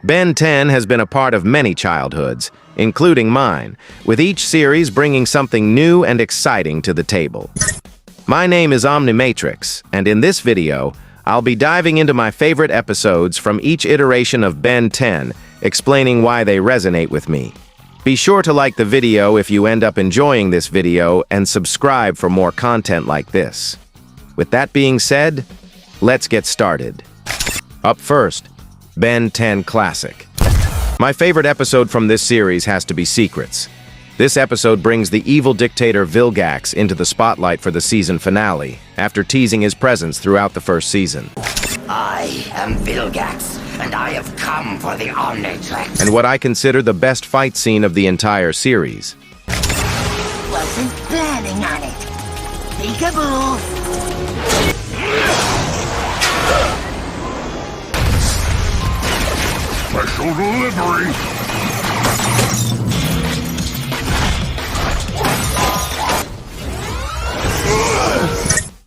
Ben 10 has been a part of many childhoods, including mine, with each series bringing something new and exciting to the table. My name is Omnimatrix, and in this video, I'll be diving into my favorite episodes from each iteration of Ben 10, explaining why they resonate with me. Be sure to like the video if you end up enjoying this video and subscribe for more content like this. With that being said, let's get started. Up first, Ben 10 Classic. My favorite episode from this series has to be Secrets. This episode brings the evil dictator Vilgax into the spotlight for the season finale, after teasing his presence throughout the first season. I am Vilgax, and I have come for the Omnitrix. And what I consider the best fight scene of the entire series. Wasn't planning on it. Peekaboo! Special delivery!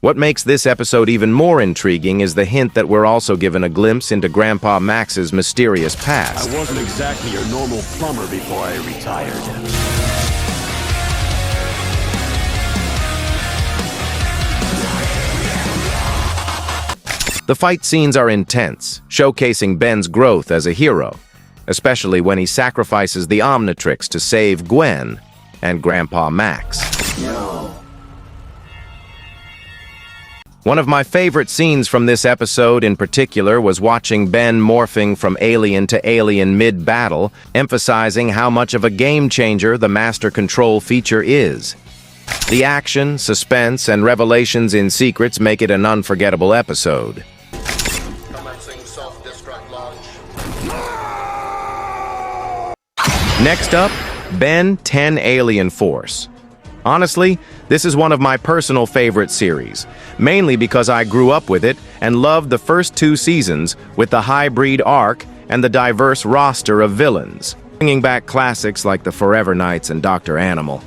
What makes this episode even more intriguing is the hint that we're also given a glimpse into Grandpa Max's mysterious past. I wasn't exactly your normal plumber before I retired. The fight scenes are intense, showcasing Ben's growth as a hero, especially when he sacrifices the Omnitrix to save Gwen and Grandpa Max. No. One of my favorite scenes from this episode in particular was watching Ben morphing from alien to alien mid-battle, emphasizing how much of a game-changer the Master Control feature is. The action, suspense, and revelations in Secrets make it an unforgettable episode. Commencing self-destruct launch. Next up, Ben 10 Alien Force. Honestly, this is one of my personal favorite series, mainly because I grew up with it and loved the first two seasons with the hybrid arc and the diverse roster of villains, bringing back classics like the Forever Knights and Dr. Animal,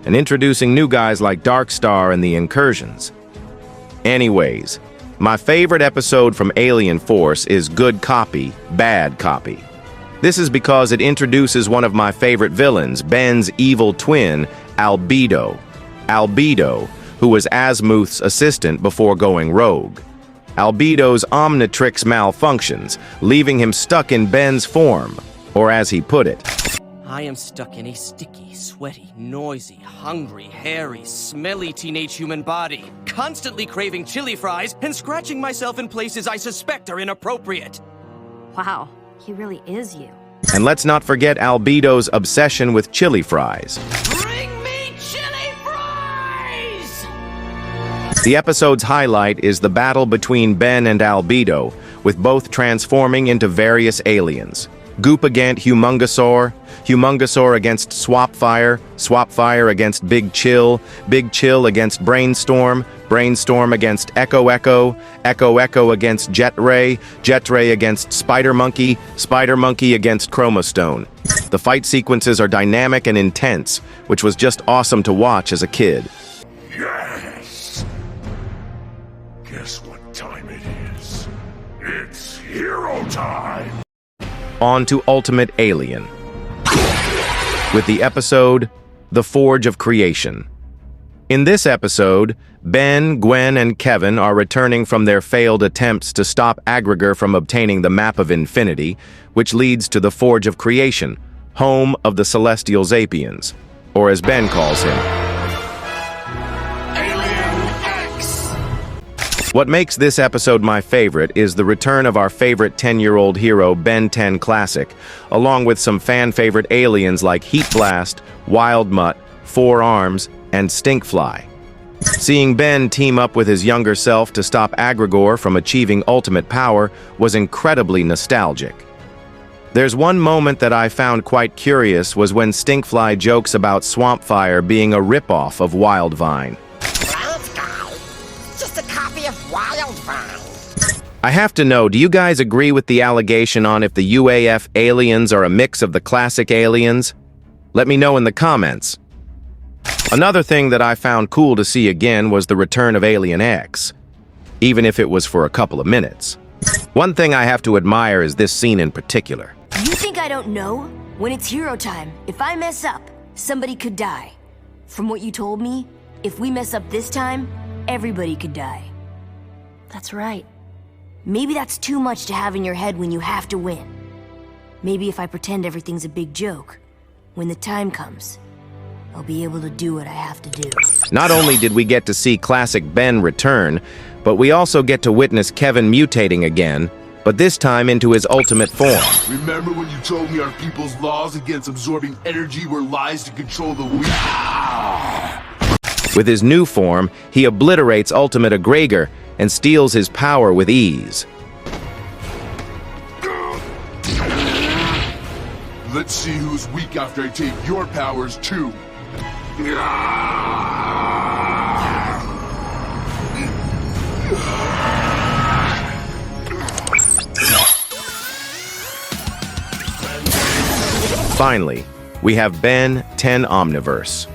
and introducing new guys like Darkstar and the Incursions. Anyways, my favorite episode from Alien Force is Good Copy, Bad Copy. This is because it introduces one of my favorite villains, Ben's evil twin, Albedo. Albedo, who was Asmuth's assistant before going rogue. Albedo's Omnitrix malfunctions, leaving him stuck in Ben's form, or as he put it, I am stuck in a sticky, sweaty, noisy, hungry, hairy, smelly teenage human body, constantly craving chili fries and scratching myself in places I suspect are inappropriate. Wow, he really is you. And let's not forget Albedo's obsession with chili fries. Bring me chili fries! The episode's highlight is the battle between Ben and Albedo, with both transforming into various aliens. Goopagant Humongosaur, Humongosaur against Swapfire, Swapfire against Big Chill against Brainstorm, Brainstorm against Echo Echo, Echo Echo against Jetray, Jetray against Spider Monkey, Spider Monkey against Chromostone. The fight sequences are dynamic and intense, which was just awesome to watch as a kid. Yes! Guess what time it is? It's hero time! On to Ultimate Alien, with the episode The Forge of Creation. In this episode, Ben, Gwen, and Kevin are returning from their failed attempts to stop Aggregor from obtaining the Map of Infinity, which leads to the Forge of Creation, home of the Celestial Zapians, or as Ben calls him, Alien X! What makes this episode my favorite is the return of our favorite 10-year-old hero, Ben 10 Classic, along with some fan-favorite aliens like Heat Blast, Wild Mutt, Four Arms, and Stinkfly. Seeing Ben team up with his younger self to stop Aggregor from achieving ultimate power was incredibly nostalgic. There's one moment that I found quite curious was when Stinkfly jokes about Swampfire being a ripoff of Wildvine. That guy? Just a copy of Wildvine. I have to know, do you guys agree with the allegation on if the UAF aliens are a mix of the classic aliens? Let me know in the comments. Another thing that I found cool to see again was the return of Alien X, even if it was for a couple of minutes. One thing I have to admire is this scene in particular. You think I don't know? When it's hero time, if I mess up, somebody could die. From what you told me, if we mess up this time, everybody could die. That's right. Maybe that's too much to have in your head when you have to win. Maybe if I pretend everything's a big joke, when the time comes, I'll be able to do what I have to do. Not only did we get to see classic Ben return, but we also get to witness Kevin mutating again, but this time into his ultimate form. Remember when you told me our people's laws against absorbing energy were lies to control the weak? With his new form, he obliterates Ultimate Egregor and steals his power with ease. Let's see who's weak after I take your powers too. Finally, we have Ben 10 Omniverse.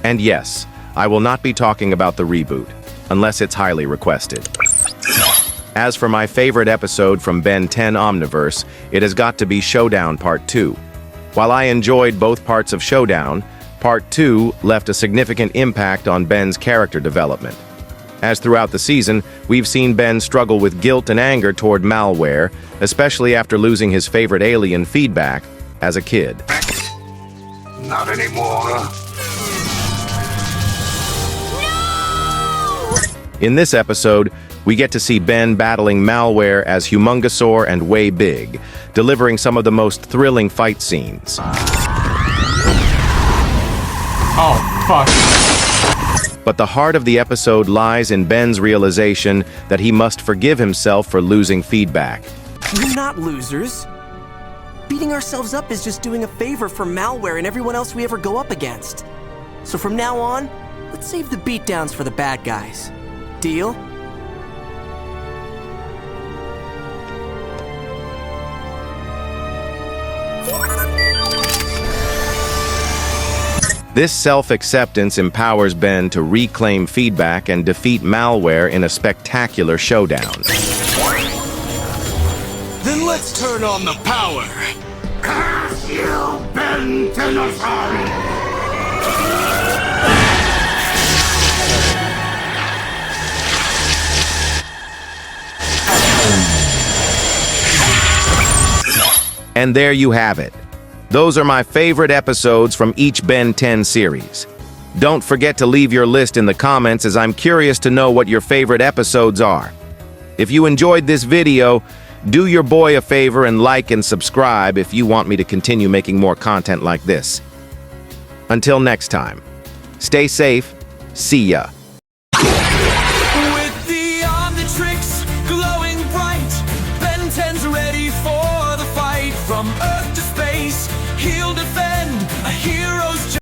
And yes, I will not be talking about the reboot, unless it's highly requested. As for my favorite episode from Ben 10 Omniverse, it has got to be Showdown Part 2. While I enjoyed both parts of Showdown, Part 2 left a significant impact on Ben's character development. As throughout the season, we've seen Ben struggle with guilt and anger toward Malware, especially after losing his favorite alien Feedback as a kid. Not anymore. In this episode, we get to see Ben battling Malware as Humungosaur and Way Big, delivering some of the most thrilling fight scenes. Oh, fuck. But the heart of the episode lies in Ben's realization that he must forgive himself for losing Feedback. We're not losers. Beating ourselves up is just doing a favor for Malware and everyone else we ever go up against. So from now on, let's save the beatdowns for the bad guys. Deal? This self-acceptance empowers Ben to reclaim Feedback and defeat Malware in a spectacular showdown. Then let's turn on the power. Curse you, Ben Tennosaurus! And there you have it. Those are my favorite episodes from each Ben 10 series. Don't forget to leave your list in the comments, as I'm curious to know what your favorite episodes are. If you enjoyed this video, do your boy a favor and like and subscribe if you want me to continue making more content like this. Until next time, stay safe. See ya. With the Omnitrix glowing bright, Ben 10's ready for the fight from Earth.